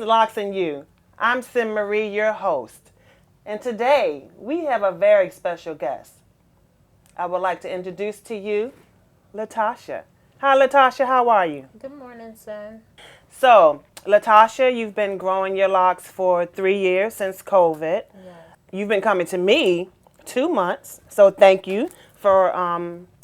Locs and You. I'm Sim Marie, your host. And today we have a very special guest. I would like to introduce to you Latasha. Hi, Latasha. How are you? Good morning, son. So, Latasha, you've been growing your locks for 3 years since COVID. Yes. You've been coming to me 2 months. So, thank you for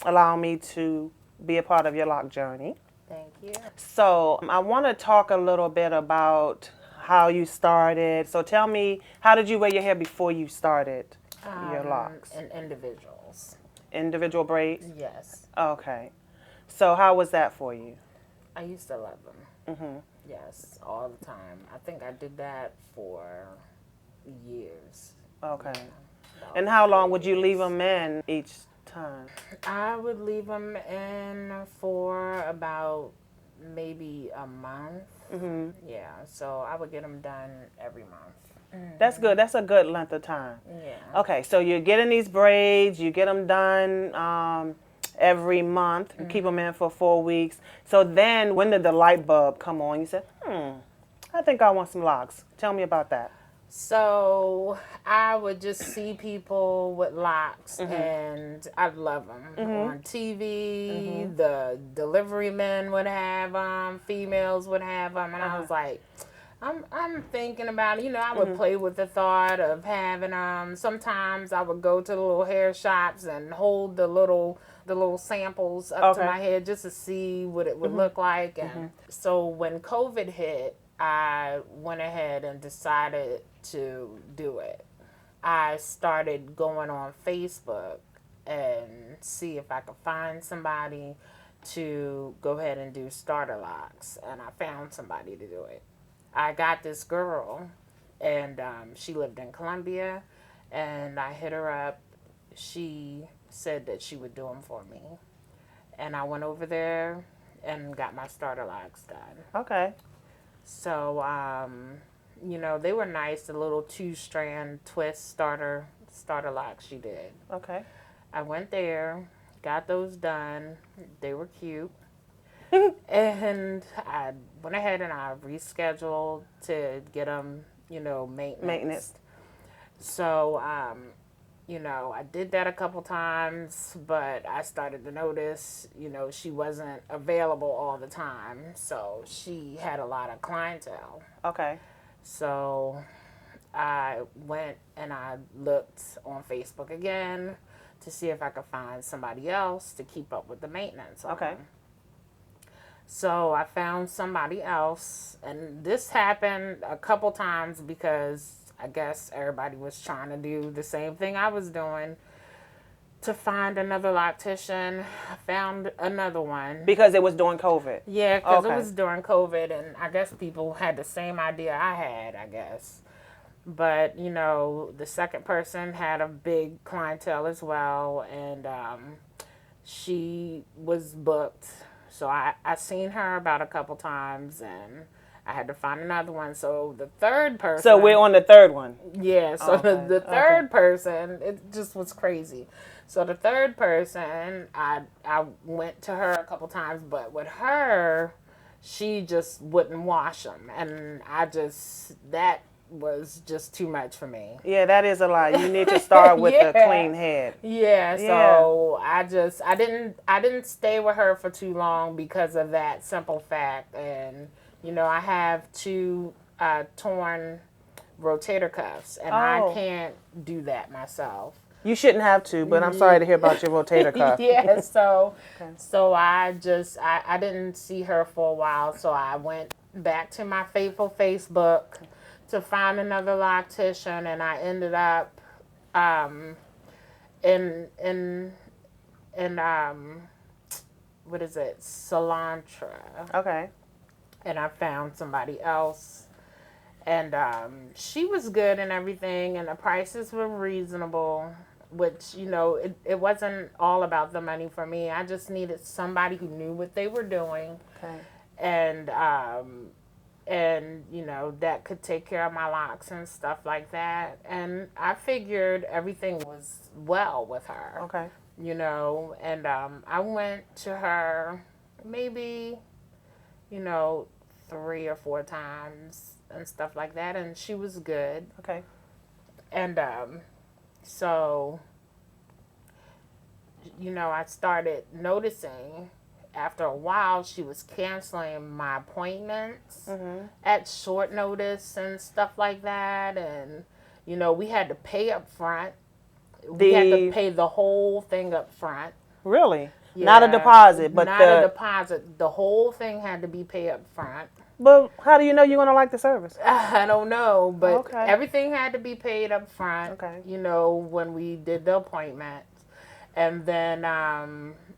allowing me to be a part of your lock journey. Thank you. So, I want to talk a little bit about how you started. So, tell me, how did you wear your hair before you started your locks? And individuals. Individual braids? Yes. Okay. So, how was that for you? I used to love them. Yes, all the time. I think I did that for years. Okay. About And how long would 4 you leave years. them in each time? I would leave them in for about maybe a month. Yeah, so I would get them done every month. That's good. That's a good length of time. Yeah. Okay, so you're getting these braids, you get them done every month, you keep them in for 4 weeks. So then, when did the light bulb come on? You said, I think I want some locks. Tell me about that. So I would just see people with locks, and I'd love them on TV. The delivery men would have them, females would have them, and I was like, I'm thinking about it. You know, I would play with the thought of having them. Sometimes I would go to the little hair shops and hold the little samples up to Okay. my head just to see what it would look like. And so when COVID hit, I went ahead and decided to do it. I started going on Facebook and see if I could find somebody to go ahead and do starter locks, and I found somebody to do it. I got this girl, and she lived in Columbia, and I hit her up. She said that she would do them for me, and I went over there and got my starter locks done. Okay. So, you know, they were nice. The little 2-strand twist starter locks she did. Okay. I went there, got those done. They were cute. And I went ahead and I rescheduled to get them, you know, maintenance. So, you know, I did that a couple times, but I started to notice, you know, she wasn't available all the time. So she had a lot of clientele. Okay. So I went and I looked on Facebook again to see if I could find somebody else to keep up with the maintenance on Okay. them. So I found somebody else, and this happened a couple times because I guess everybody was trying to do the same thing I was doing to find another loctician. I found another one. Because it was during COVID. Yeah, because Okay. it was during COVID, and I guess people had the same idea I had, I guess. But, you know, the second person had a big clientele as well, and she was booked. So I seen her about a couple times, and I had to find another one. So the third person. So we're on the third one. Yeah, so Okay, the third person, it just was crazy. So the third person, I went to her a couple times, but with her, she just wouldn't wash them. And that was just too much for me. Yeah, that is a lot. You need to start with a Yeah. clean head. Yeah, so I didn't stay with her for too long because of that simple fact. And you know, I have 2 torn rotator cuffs, and I can't do that myself. You shouldn't have to, but I'm sorry to hear about your rotator cuff. Yeah, so I didn't see her for a while, so I went back to my faithful Facebook to find another loctician, and I ended up in what is it, Cilantro. Okay. And I found somebody else, and she was good and everything, and the prices were reasonable, which, you know, it wasn't all about the money for me. I just needed somebody who knew what they were doing. Okay. And you know, that could take care of my locks and stuff like that. And I figured everything was well with her. Okay. You know, and I went to her maybe, you know, 3 or 4 times and stuff like that, and she was good. Okay. And so, I started noticing after a while she was canceling my appointments at short notice and stuff like that. And, we had to pay up front. We had to pay the whole thing up front. Really? Yeah, Not a deposit, but not a deposit. The whole thing had to be paid up front. But how do you know you're going to like the service? I don't know, but Okay. everything had to be paid up front. Okay. When we did the appointment. And then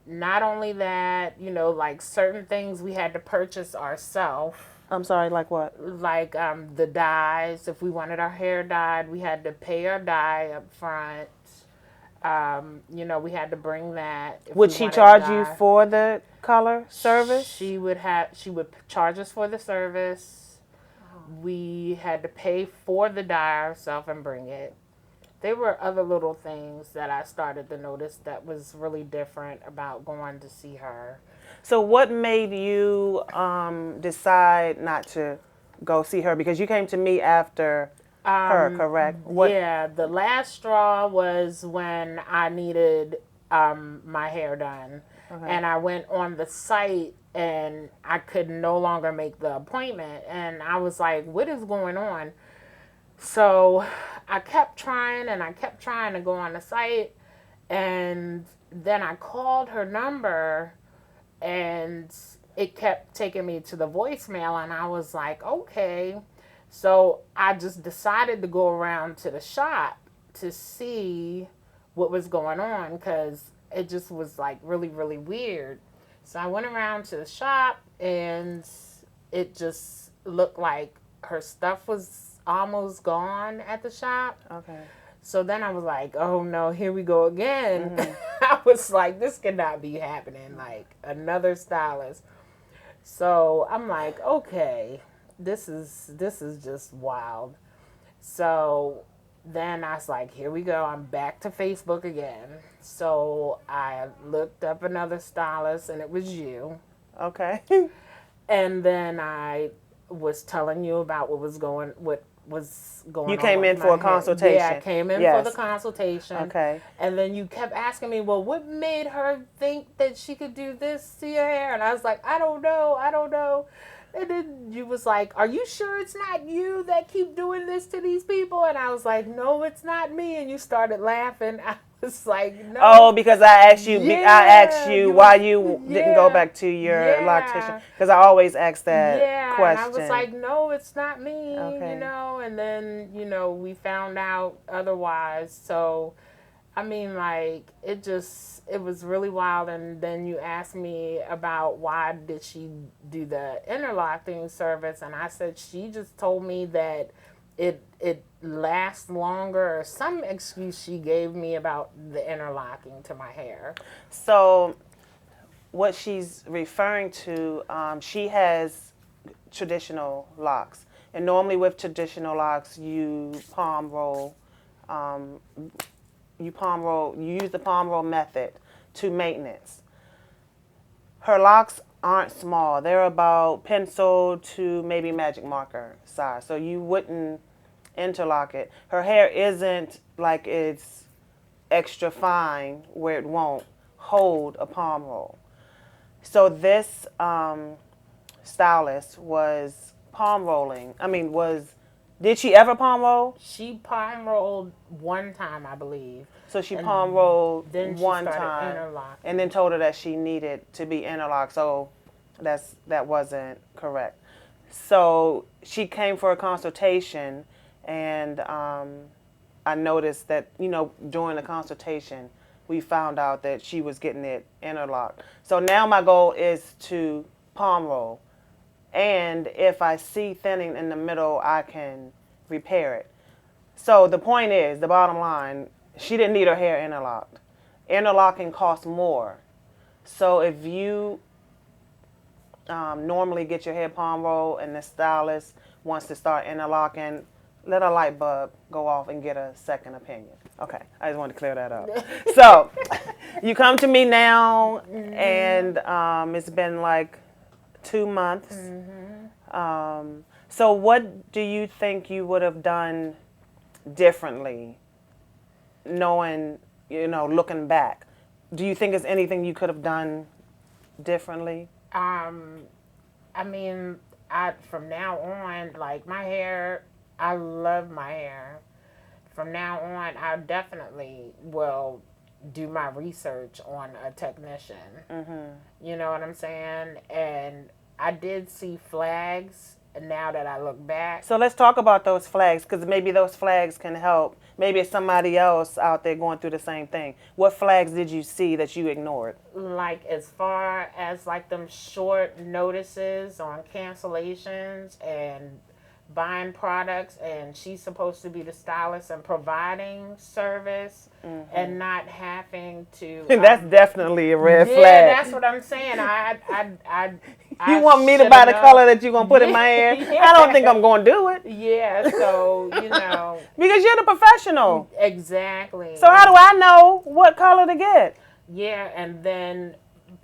not only that, like certain things we had to purchase ourselves. I'm sorry, like what? Like the dyes. If we wanted our hair dyed, we had to pay our dye up front. We had to bring that. Would she charge you for the color service? She would charge us for the service. We had to pay for the dye ourselves and bring it. There were other little things that I started to notice that was really different about going to see her. So what made you decide not to go see her? Because you came to me after her, correct? Yeah, the last straw was when I needed my hair done. Okay. And I went on the site and I could no longer make the appointment. And I was like, what is going on? So I kept trying to go on the site. And then I called her number and it kept taking me to the voicemail. And I was like, okay. So I just decided to go around to the shop to see what was going on because it just was like really, really weird. So I went around to the shop and it just looked like her stuff was almost gone at the shop. Okay. So then I was like, oh no, here we go again. I was like, this cannot be happening. Like another stylist. So I'm like, okay. This is just wild. So then I was like, here we go. I'm back to Facebook again. So I looked up another stylist and it was you. Okay. And then I was telling you about what was going on. You came in for a consultation. Yeah, I came in for the consultation. Okay. And then you kept asking me, well, what made her think that she could do this to your hair? And I was like, I don't know. And then you was like, are you sure it's not you that keep doing this to these people? And I was like, no, it's not me. And you started laughing. I was like, no. Oh, because I asked you why you didn't go back to your loctician. Because I always ask that question. And I was like, no, it's not me, okay. And then, we found out otherwise. So, I mean, like, it was really wild. And then you asked me about why did she do the interlocking service. And I said, she just told me that it lasts longer or some excuse she gave me about the interlocking to my hair. So what she's referring to, she has traditional locks. And normally with traditional locks, you palm roll. You use the palm roll method to maintenance. Her locks aren't small. They're about pencil to maybe magic marker size. So you wouldn't interlock it. Her hair isn't like it's extra fine where it won't hold a palm roll. So this stylist was palm rolling. Did she ever palm roll? She palm rolled one time, I believe. So she palm rolled then she one started time interlocking. and then told her that she needed to be interlocked. So that wasn't correct. So she came for a consultation and I noticed that, during the consultation, we found out that she was getting it interlocked. So now my goal is to palm roll. And if I see thinning in the middle, I can repair it. So the point is, the bottom line, she didn't need her hair interlocked. Interlocking costs more. So if you normally get your hair palm roll and the stylist wants to start interlocking, let a light bulb go off and get a second opinion. Okay, I just wanted to clear that up. So you come to me now, and it's been like 2 months. So what do you think you would have done differently, knowing, looking back? Do you think there's anything you could have done differently? I mean, from now on, like my hair, I love my hair. From now on, I definitely will do my research on a technician. You know what I'm saying? And I did see flags. Now that I look back, So let's talk about those flags, because maybe those flags can help. Maybe it's somebody else out there going through the same thing. What flags did you see that you ignored? like as far as like them short notices on cancellations and buying products, and she's supposed to be the stylist and providing service and not having to That's definitely a red yeah, flag. that's what I'm saying. You want me to buy the color that you're going to put in my hair? Yeah. I don't think I'm going to do it. Yeah, so Because you're the professional. exactly. So how do I know what color to get? Yeah, and then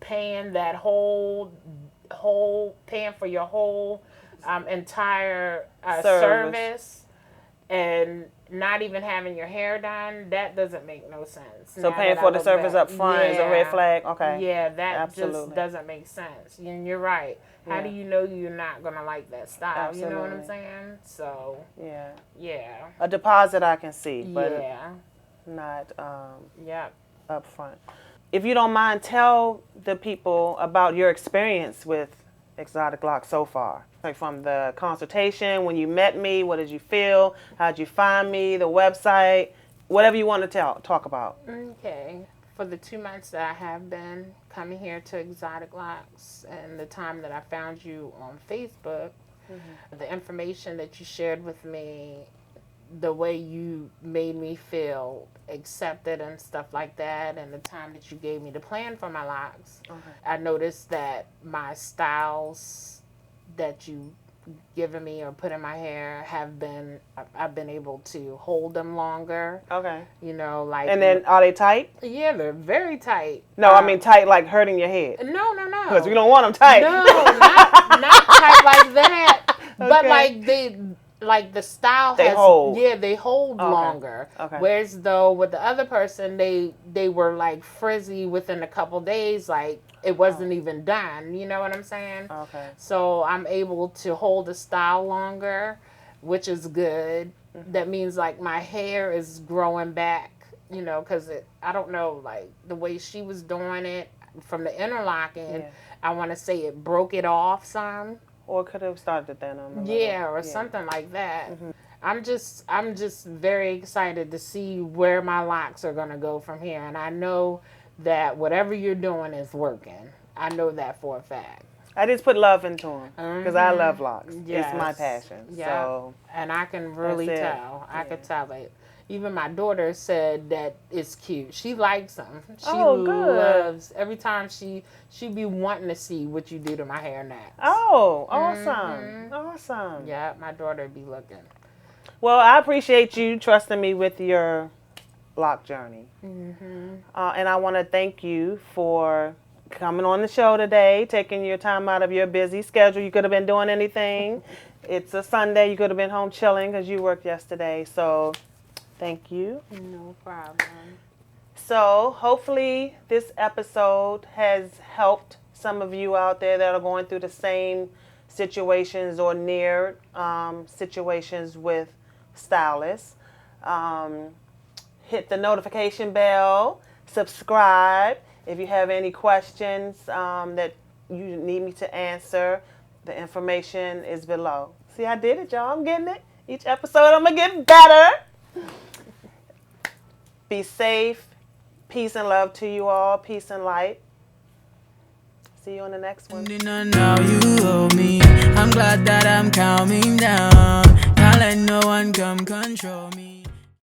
paying that whole paying for your whole entire service and not even having your hair done, that doesn't make no sense. So paying for the service up front is a red flag? Okay. Yeah, that Absolutely. just doesn't make sense. And you're right. How do you know you're not going to like that style? Absolutely. You know what I'm saying? So, yeah. A deposit I can see, but Yeah. not Yep. up front. If you don't mind, tell the people about your experience with Exotic Locs so far. Like from the consultation, when you met me, what did you feel? How'd you find me? The website, whatever you want to talk about. Okay. For the 2 months that I have been coming here to Exotic Locs and the time that I found you on Facebook, the information that you shared with me, the way you made me feel accepted and stuff like that, and the time that you gave me to plan for my locks, I noticed that my styles that you given me or put in my hair I've been able to hold them longer. Okay. Like. And then are they tight? Yeah, they're very tight. No, I mean tight like hurting your head. No. Because we don't want them tight. No, not tight like that. But Okay. like the style They hold. Yeah, they hold longer. Okay. Whereas though with the other person, they were like frizzy within a couple days, like it wasn't even done. You know what I'm saying? Okay. So I'm able to hold the style longer, which is good. That means like my hair is growing back, because I don't know, like the way she was doing it from the interlocking, I want to say it broke it off some. Or could have started then. Or something like that. I'm just very excited to see where my locks are gonna go from here, and I know that whatever you're doing is working. I know that for a fact. I just put love into them because I love locks. Yes. It's my passion. Yeah. So And I can really that's it. tell. I could tell it. Even my daughter said that it's cute. She likes them. She Oh, good. loves every time she be wanting to see what you do to my hair next. Oh, awesome. Awesome. Yeah, my daughter be looking. Well, I appreciate you trusting me with your lock journey. And I want to thank you for coming on the show today, taking your time out of your busy schedule. You could have been doing anything. It's a Sunday. You could have been home chilling because you worked yesterday. So thank you. No problem. So hopefully this episode has helped some of you out there that are going through the same situations or near situations with stylists. Hit the notification bell, subscribe. If you have any questions that you need me to answer, the information is below. See, I did it, y'all. I'm getting it. Each episode, I'm going to get better. Be safe. Peace and love to you all. Peace and light. See you on the next one. Now you owe me. I'm glad that I'm calming down. Can't let no one come control me.